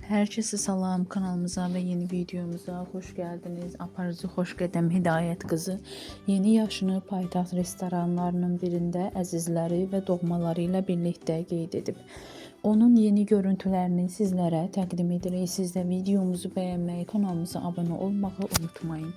Herkese salam, kanalımıza ve yeni videomuza hoş geldiniz. Aparıcı Xoşqədəm Hidayət qızı yeni yaşını paytaxt restoranlarının birində əzizləri və doğmaları ilə birlikdə qeyd edib. Onun yeni görüntülərini sizlərə təqdim edirik. Siz də videomuzu bəyənməyi, kanalımıza abunə olmağı unutmayın.